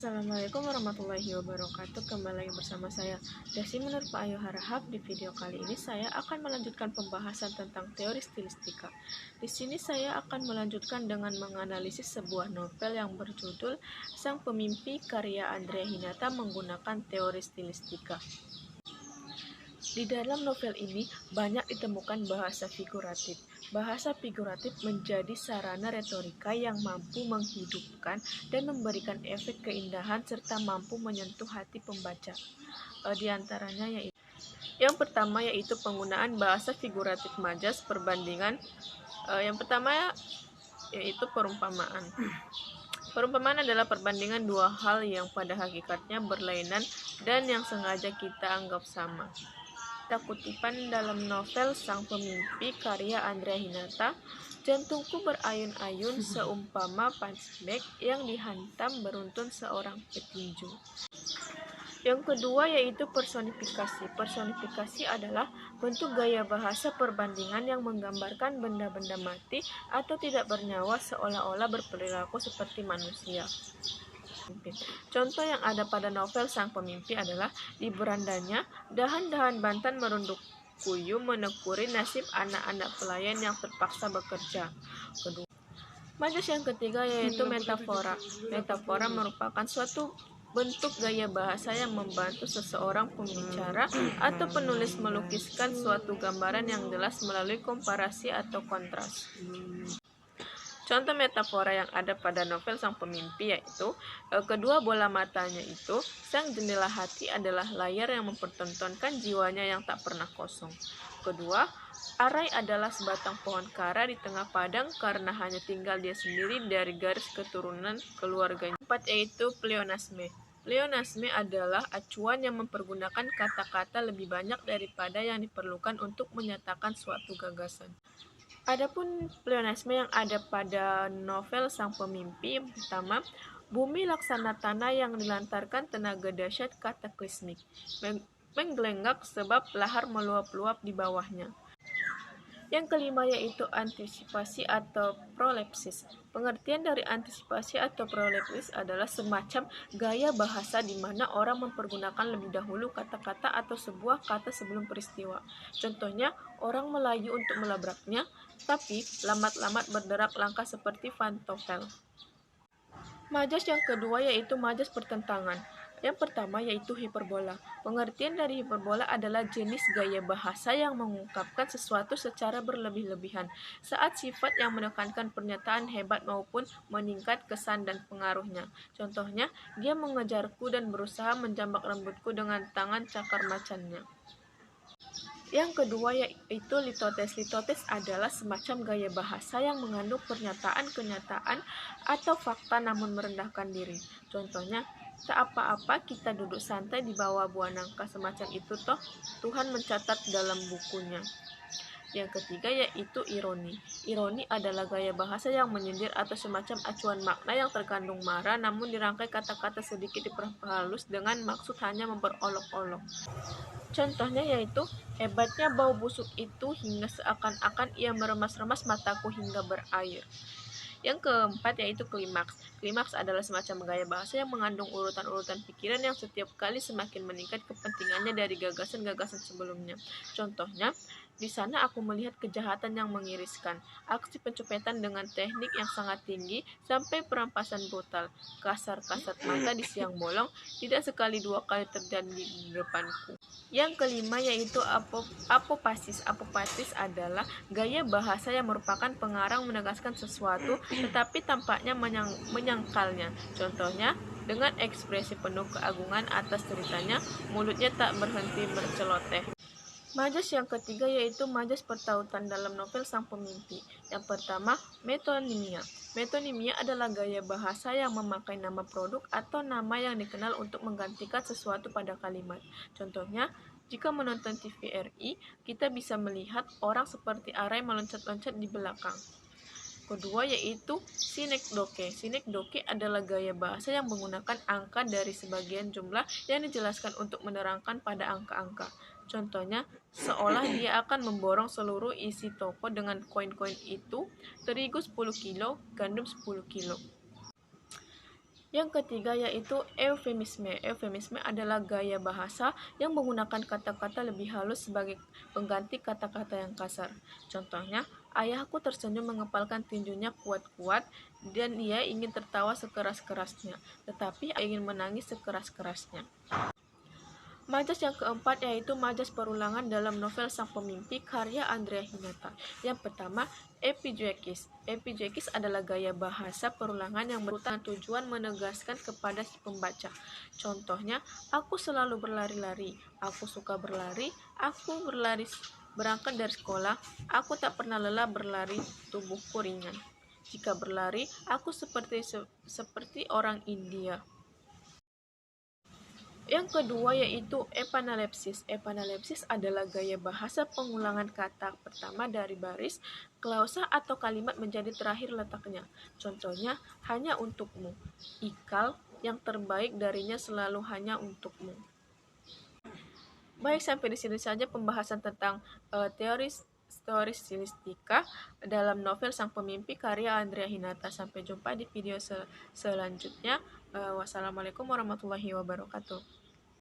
Assalamualaikum warahmatullahi wabarakatuh. Kembali lagi bersama saya Desi Menur Pak Ayu Harahap. Di video kali ini saya akan melanjutkan pembahasan tentang teori stilistika. Di sini saya akan melanjutkan dengan menganalisis sebuah novel yang berjudul Sang Pemimpi karya Andrea Hinata menggunakan teori stilistika. Di dalam novel ini banyak ditemukan bahasa figuratif. Bahasa figuratif menjadi sarana retorika yang mampu menghidupkan dan memberikan efek keindahan serta mampu menyentuh hati pembaca. Di antaranya yaitu yang pertama yaitu penggunaan bahasa figuratif majas perbandingan. Yang pertama yaitu perumpamaan. Perumpamaan adalah perbandingan dua hal yang pada hakikatnya berlainan dan yang sengaja kita anggap sama. Kutipan dalam novel Sang Pemimpi karya Andrea Hinata, jantungku berayun-ayun seumpama punchbag yang dihantam beruntun seorang petinju. Yang kedua yaitu personifikasi. Personifikasi adalah bentuk gaya bahasa perbandingan yang menggambarkan benda-benda mati atau tidak bernyawa seolah-olah berperilaku seperti manusia. Contoh yang ada pada novel Sang Pemimpi adalah di berandanya, dahan-dahan bantan merunduk kuyu menekuri nasib anak-anak pelayan yang terpaksa bekerja. Kedua, majas yang ketiga yaitu metafora. Metafora merupakan suatu bentuk gaya bahasa yang membantu seseorang pembicara atau penulis melukiskan suatu gambaran yang jelas melalui komparasi atau kontras. Contoh metafora yang ada pada novel Sang Pemimpi yaitu kedua bola matanya itu, sang jendela hati adalah layar yang mempertontonkan jiwanya yang tak pernah kosong. Kedua, Arai adalah sebatang pohon kara di tengah padang karena hanya tinggal dia sendiri dari garis keturunan keluarganya. Empat yaitu pleonasme. Pleonasme adalah acuan yang mempergunakan kata-kata lebih banyak daripada yang diperlukan untuk menyatakan suatu gagasan. Adapun pleonasme yang ada pada novel Sang Pemimpi, yang pertama, bumi laksana tanah yang dilantarkan tenaga dahsyat kataklismik, menggelenggak sebab lahar meluap-luap di bawahnya. Yang kelima yaitu antisipasi atau prolepsis. Pengertian dari antisipasi atau prolepsis adalah semacam gaya bahasa di mana orang mempergunakan lebih dahulu kata-kata atau sebuah kata sebelum peristiwa. Contohnya, orang melayu untuk melabraknya, tapi lambat-lambat berderak langkah seperti pantofel. Majas yang kedua yaitu majas pertentangan. Yang pertama yaitu hiperbola. Pengertian dari hiperbola adalah jenis gaya bahasa yang mengungkapkan sesuatu secara berlebih-lebihan saat sifat yang menekankan pernyataan hebat maupun meningkat kesan dan pengaruhnya. Contohnya, dia mengejarku dan berusaha menjambak rambutku dengan tangan cakar macannya. Yang kedua yaitu litotes. Litotes adalah semacam gaya bahasa yang mengandung pernyataan-kenyataan atau fakta namun merendahkan diri. Contohnya, tak apa-apa kita duduk santai di bawah buah nangka, semacam itu toh Tuhan mencatat dalam bukunya. Yang ketiga yaitu ironi. Ironi adalah gaya bahasa yang menyindir atau semacam acuan makna yang terkandung marah namun dirangkai kata-kata sedikit diperhalus dengan maksud hanya memperolok-olok. Contohnya yaitu, hebatnya bau busuk itu hingga seakan-akan ia meremas-remas mataku hingga berair. Yang keempat yaitu klimaks. Klimaks adalah semacam gaya bahasa yang mengandung urutan-urutan pikiran yang setiap kali semakin meningkat kepentingannya dari gagasan-gagasan sebelumnya. Contohnya, di sana aku melihat kejahatan yang mengiriskan, aksi pencopetan dengan teknik yang sangat tinggi, sampai perampasan brutal. Kasar-kasat mata di siang bolong tidak sekali dua kali terjadi di depanku. Yang kelima yaitu apopasis. Apopasis adalah gaya bahasa yang merupakan pengarang menegaskan sesuatu tetapi tampaknya menyangkalnya. Contohnya, dengan ekspresi penuh keagungan atas ceritanya, mulutnya tak berhenti berceloteh. Majas yang ketiga yaitu majas pertautan dalam novel Sang Pemimpi. Yang pertama, metonimia. Metonimia adalah gaya bahasa yang memakai nama produk atau nama yang dikenal untuk menggantikan sesuatu pada kalimat. Contohnya, jika menonton TVRI, kita bisa melihat orang seperti Arai meloncat-loncat di belakang. Kedua yaitu sinekdoke. Sinekdoke adalah gaya bahasa yang menggunakan angka dari sebagian jumlah yang dijelaskan untuk menerangkan pada angka-angka. Contohnya, seolah dia akan memborong seluruh isi toko dengan koin-koin itu, terigu 10 kilo, gandum 10 kilo. Yang ketiga yaitu eufemisme. Eufemisme adalah gaya bahasa yang menggunakan kata-kata lebih halus sebagai pengganti kata-kata yang kasar. Contohnya, ayahku tersenyum mengepalkan tinjunya kuat-kuat dan ia ingin tertawa sekeras-kerasnya, tetapi ingin menangis sekeras-kerasnya. Majas yang keempat yaitu majas perulangan dalam novel Sang Pemimpi karya Andrea Hinata. Yang pertama, epijuekis. Epijuekis adalah gaya bahasa perulangan yang berutang tujuan menegaskan kepada si pembaca. Contohnya, aku selalu berlari-lari, aku suka berlari, aku berlari berangkat dari sekolah, aku tak pernah lelah berlari, tubuhku ringan. Jika berlari, aku seperti orang India. Yang kedua yaitu epanalepsis. Epanalepsis adalah gaya bahasa pengulangan kata pertama dari baris, klausa atau kalimat menjadi terakhir letaknya. Contohnya, hanya untukmu. Ikal, yang terbaik darinya selalu hanya untukmu. Baik, sampai di sini saja pembahasan tentang teori stilistika dalam novel Sang Pemimpi karya Andrea Hinata. Sampai jumpa di video selanjutnya. Wassalamualaikum warahmatullahi wabarakatuh.